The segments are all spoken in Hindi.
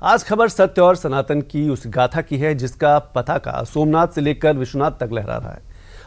आज खबर सत्य और सनातन की उस गाथा की है जिसका पताका सोमनाथ से लेकर विश्वनाथ तक लहरा रहा है।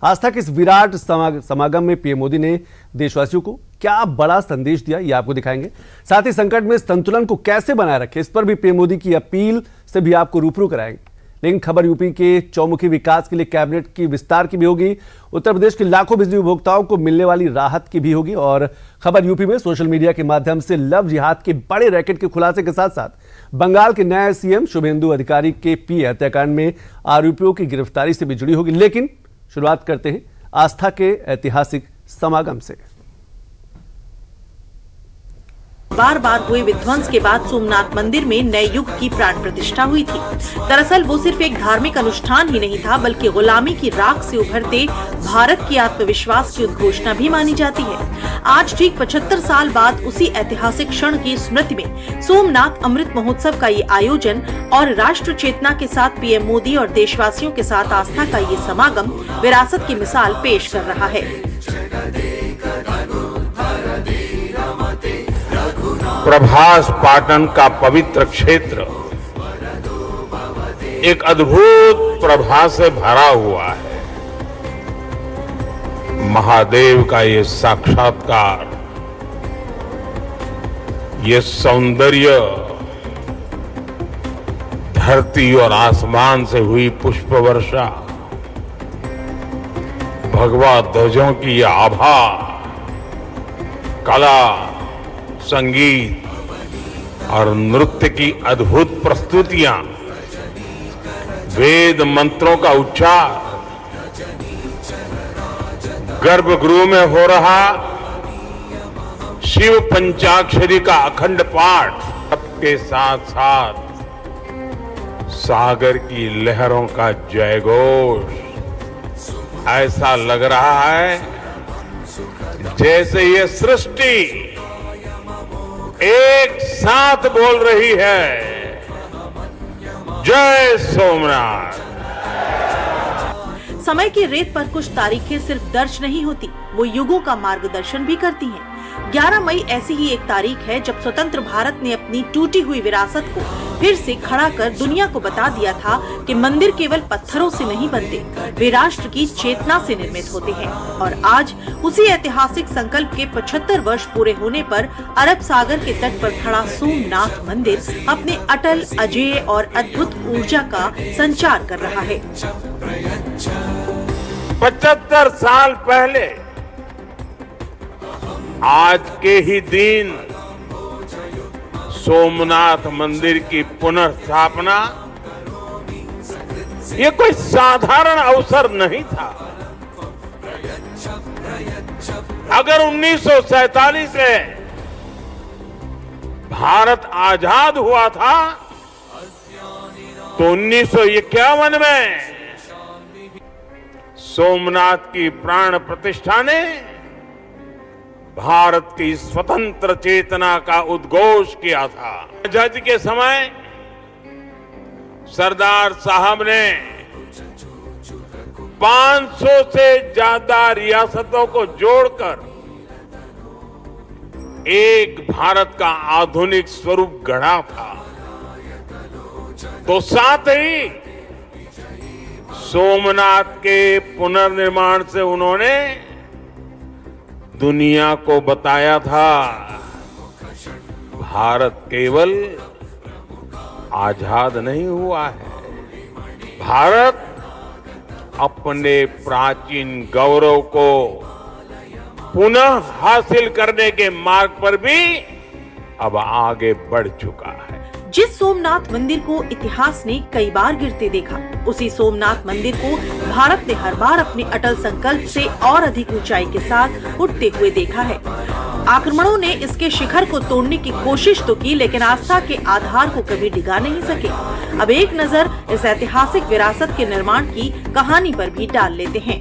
आस्था के इस विराट समागम में पीएम मोदी ने देशवासियों को क्या बड़ा संदेश दिया, ये आपको दिखाएंगे। साथ ही संकट में संतुलन को कैसे बनाए रखें, इस पर भी पीएम मोदी की अपील से भी आपको रूबरू कराएंगे। लेकिन खबर यूपी के चौमुखी विकास के लिए कैबिनेट की विस्तार की भी होगी, उत्तर प्रदेश के लाखों बिजली उपभोक्ताओं को मिलने वाली राहत की भी होगी और खबर यूपी में सोशल मीडिया के माध्यम से लव जिहाद के बड़े रैकेट के खुलासे के साथ साथ बंगाल के नए सीएम शुभेंदु अधिकारी के पीए हत्याकांड में आरोपियों की गिरफ्तारी से भी जुड़ी होगी। लेकिन शुरुआत करते हैं आस्था के ऐतिहासिक समागम से। बार बार हुए विध्वंस के बाद सोमनाथ मंदिर में नए युग की प्राण प्रतिष्ठा हुई थी। दरअसल वो सिर्फ एक धार्मिक अनुष्ठान ही नहीं था, बल्कि गुलामी की राख से उभरते भारत की आत्मविश्वास की उद्घोषणा भी मानी जाती है। आज ठीक 75 साल बाद उसी ऐतिहासिक क्षण की स्मृति में सोमनाथ अमृत महोत्सव का ये आयोजन और राष्ट्र चेतना के साथ पीएम मोदी और देशवासियों के साथ आस्था का ये समागम विरासत की मिसाल पेश कर रहा है। प्रभास पाटन का पवित्र क्षेत्र एक अद्भुत प्रभा से भरा हुआ है। महादेव का ये साक्षात्कार, ये सौंदर्य, धरती और आसमान से हुई पुष्प वर्षा, भगवा ध्वजों की ये आभा, कला, संगीत और नृत्य की अद्भुत प्रस्तुतियां, वेद मंत्रों का उच्चार, गर्भगृह में हो रहा शिव पंचाक्षरी का अखंड पाठ, सबके साथ साथ सागर की लहरों का जयघोष। ऐसा लग रहा है जैसे ये सृष्टि एक साथ बोल रही है, जय सोमनाथ। समय की रेत पर कुछ तारीखें सिर्फ दर्ज नहीं होती, वो युगों का मार्गदर्शन भी करती हैं। 11 मई ऐसी ही एक तारीख है जब स्वतंत्र भारत ने अपनी टूटी हुई विरासत को फिर से खड़ा कर दुनिया को बता दिया था कि मंदिर केवल पत्थरों से नहीं बनते, वे राष्ट्र की चेतना से निर्मित होते हैं। और आज उसी ऐतिहासिक संकल्प के 75 वर्ष पूरे होने पर अरब सागर के तट पर खड़ा सोमनाथ मंदिर अपने अटल, अजेय और अद्भुत ऊर्जा का संचार कर रहा है। 75 साल पहले आज के ही दिन सोमनाथ मंदिर की पुनर्स्थापना ये कोई साधारण अवसर नहीं था। अगर 1947 में भारत आजाद हुआ था तो 1951 में सोमनाथ की प्राण प्रतिष्ठा ने भारत की स्वतंत्र चेतना का उद्घोष किया था। आजादी के समय सरदार साहब ने 500 से ज्यादा रियासतों को जोड़कर एक भारत का आधुनिक स्वरूप गढ़ा था। तो साथ ही सोमनाथ के पुनर्निर्माण से उन्होंने दुनिया को बताया था, भारत केवल आजाद नहीं हुआ है, भारत अपने प्राचीन गौरव को पुनः हासिल करने के मार्ग पर भी अब आगे बढ़ चुका है। जिस सोमनाथ मंदिर को इतिहास ने कई बार गिरते देखा, उसी सोमनाथ मंदिर को भारत ने हर बार अपने अटल संकल्प से और अधिक ऊंचाई के साथ उठते हुए देखा है। आक्रमणों ने इसके शिखर को तोड़ने की कोशिश तो की, लेकिन आस्था के आधार को कभी डिगा नहीं सके। अब एक नजर इस ऐतिहासिक विरासत के निर्माण की कहानी पर भी डाल लेते हैं।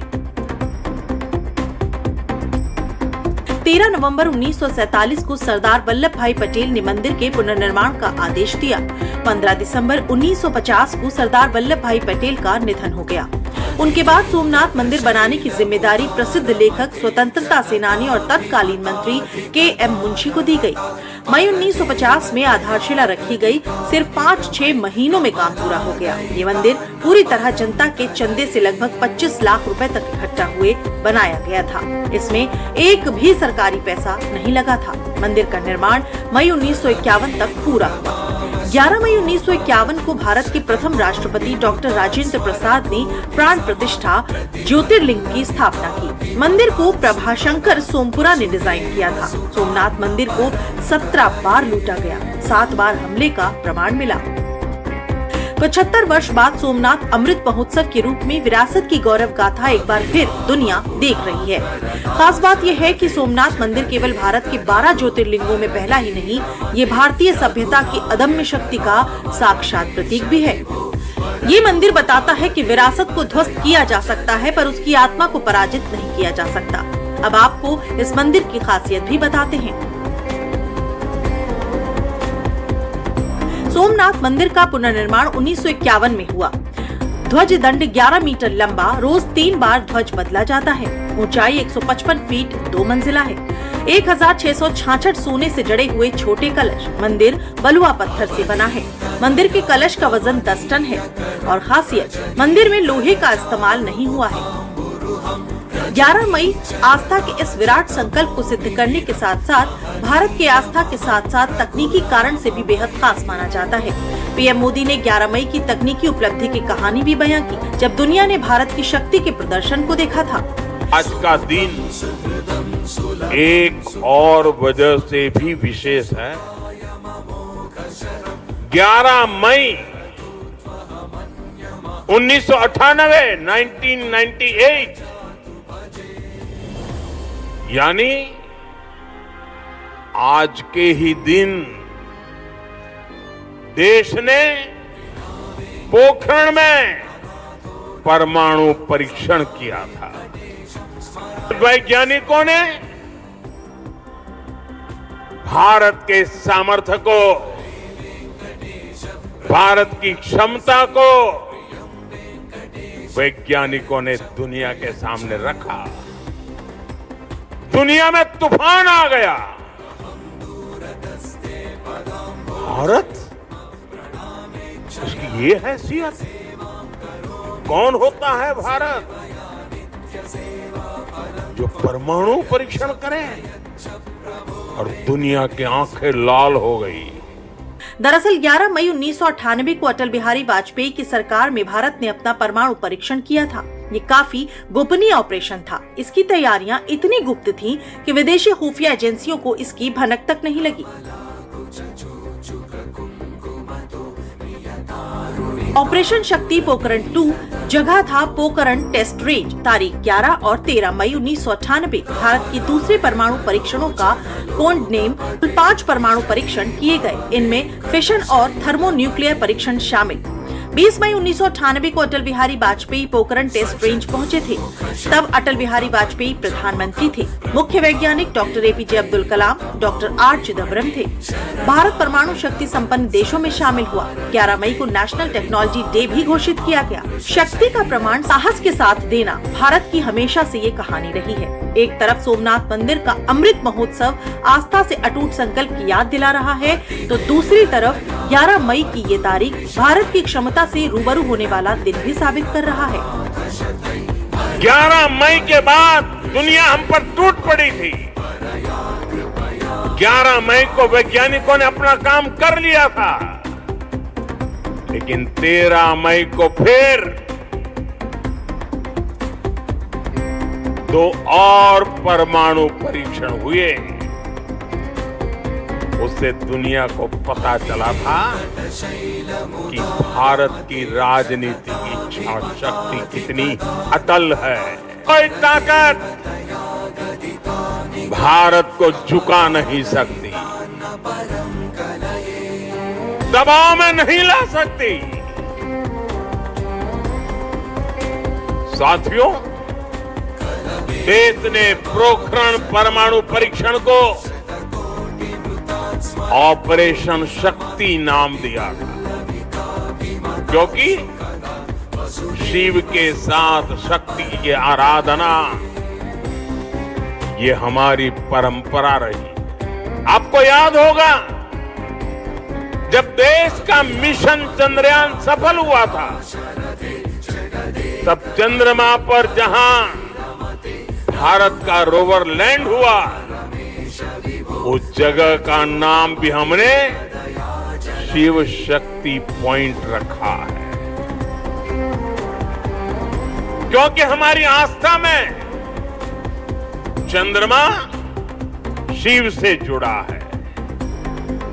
13 नवंबर 1947 को सरदार वल्लभ भाई पटेल ने मंदिर के पुनर्निर्माण का आदेश दिया। 15 दिसंबर 1950 को सरदार वल्लभ भाई पटेल का निधन हो गया। उनके बाद सोमनाथ मंदिर बनाने की जिम्मेदारी प्रसिद्ध लेखक, स्वतंत्रता सेनानी और तत्कालीन मंत्री के.एम. मुंशी को दी गई। मई 1950 में आधारशिला रखी गई। सिर्फ 5-6 महीनों में काम पूरा हो गया। ये मंदिर पूरी तरह जनता के चंदे से लगभग 25 लाख रुपए तक इकट्ठा हुए बनाया गया था। इसमें एक भी सरकारी पैसा नहीं लगा था। मंदिर का निर्माण मई 1951 तक पूरा हुआ। 11 मई 1951 को भारत के प्रथम राष्ट्रपति डॉक्टर राजेंद्र प्रसाद ने प्राण प्रतिष्ठा ज्योतिर्लिंग की स्थापना की। मंदिर को प्रभाशंकर सोमपुरा ने डिजाइन किया था। सोमनाथ मंदिर को 17 बार लूटा गया, 7 बार हमले का प्रमाण मिला। 75 वर्ष बाद सोमनाथ अमृत महोत्सव के रूप में विरासत की गौरव गाथा एक बार फिर दुनिया देख रही है। खास बात यह है कि सोमनाथ मंदिर केवल भारत के 12 ज्योतिर्लिंगों में पहला ही नहीं, ये भारतीय सभ्यता की अदम्य शक्ति का साक्षात प्रतीक भी है। ये मंदिर बताता है कि विरासत को ध्वस्त किया जा सकता है, पर उसकी आत्मा को पराजित नहीं किया जा सकता। अब आपको इस मंदिर की खासियत भी बताते हैं। सोमनाथ मंदिर का पुनर्निर्माण 1951 में हुआ। ध्वज दंड 11 मीटर लंबा, रोज 3 बार ध्वज बदला जाता है। ऊंचाई 155 फीट 2 मंजिला है। 1666 सोने से जड़े हुए छोटे कलश। मंदिर बलुआ पत्थर से बना है। मंदिर के कलश का वजन 10 टन है और खासियत, मंदिर में लोहे का इस्तेमाल नहीं हुआ है। 11 मई आस्था के इस विराट संकल्प को सिद्ध करने के साथ साथ भारत के आस्था के साथ साथ तकनीकी कारण से भी बेहद खास माना जाता है। पीएम मोदी ने 11 मई की तकनीकी उपलब्धि की कहानी भी बयां की, जब दुनिया ने भारत की शक्ति के प्रदर्शन को देखा था। आज का दिन एक और वजह से भी विशेष है। 11 मई 1998 यानी आज के ही दिन देश ने पोखरण में परमाणु परीक्षण किया था। वैज्ञानिकों ने भारत के सामर्थ्य को, भारत की क्षमता को वैज्ञानिकों ने दुनिया के सामने रखा। दुनिया में तूफान आ गया। भारत, उसकी ये हैसियत, कौन होता है भारत जो परमाणु परीक्षण करे, और दुनिया की आंखें लाल हो गई। दरअसल 11 मई 1998 को अटल बिहारी वाजपेयी की सरकार में भारत ने अपना परमाणु परीक्षण किया था। ये काफी गोपनीय ऑपरेशन था। इसकी तैयारियां इतनी गुप्त थीं कि विदेशी खुफिया एजेंसियों को इसकी भनक तक नहीं लगी। ऑपरेशन शक्ति पोखरण 2 जगह था पोखरण टेस्ट रेंज। तारीख 11 और 13 मई 1998 भारत की दूसरे परमाणु परीक्षणों का कोड नेम 5 परमाणु परीक्षण किए गए। इनमें फिशन और थर्मोन्यूक्लियर परीक्षण शामिल। 20 मई 1998 को अटल बिहारी वाजपेयी पोखरण टेस्ट रेंज पहुंचे थे। तब अटल बिहारी वाजपेयी प्रधानमंत्री थे। मुख्य वैज्ञानिक doctor APJ Abdul Kalam, doctor R Chidambaram थे। भारत परमाणु शक्ति संपन्न देशों में शामिल हुआ। 11 मई को नेशनल टेक्नोलॉजी डे भी घोषित किया गया। शक्ति का प्रमाण साहस के साथ देना भारत की हमेशा से ये कहानी रही है। एक तरफ सोमनाथ मंदिर का अमृत महोत्सव आस्था से अटूट संकल्प की याद दिला रहा है, तो दूसरी तरफ 11 मई की ये तारीख भारत की क्षमता से रूबरू होने वाला दिन भी साबित कर रहा है। 11 मई के बाद दुनिया हम पर टूट पड़ी थी। 11 मई को वैज्ञानिकों ने अपना काम कर लिया था, लेकिन 13 मई को फिर 2 और परमाणु परीक्षण हुए। उससे दुनिया को पता चला था कि भारत की राजनीति की इच्छा शक्ति कितनी अटल है। कोई ताकत भारत को झुका नहीं सकती, दबाव में नहीं ला सकती। साथियों, देश ने पोखरण परमाणु परीक्षण को ऑपरेशन शक्ति नाम दिया था, क्योंकि शिव के साथ शक्ति की आराधना, ये हमारी परंपरा रही। आपको याद होगा जब देश का मिशन चंद्रयान सफल हुआ था, तब चंद्रमा पर जहां भारत का रोवर लैंड हुआ, उस जगह का नाम भी हमने शिव शक्ति पॉइंट रखा है, क्योंकि हमारी आस्था में चंद्रमा शिव से जुड़ा है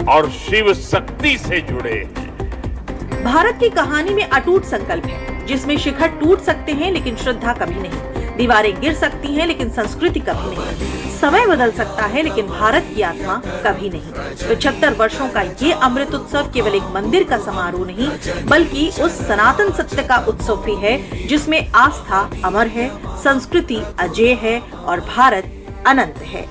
और शिव शक्ति से जुड़े हैं। भारत की कहानी में अटूट संकल्प है, जिसमें शिखर टूट सकते हैं लेकिन श्रद्धा कभी नहीं, दीवारें गिर सकती हैं लेकिन संस्कृति कभी नहीं, समय बदल सकता है लेकिन भारत की आत्मा कभी नहीं। 75 वर्षों का ये अमृत उत्सव केवल एक मंदिर का समारोह नहीं, बल्कि उस सनातन सत्य का उत्सव भी है जिसमें आस्था अमर है, संस्कृति अजेय है और भारत अनंत है।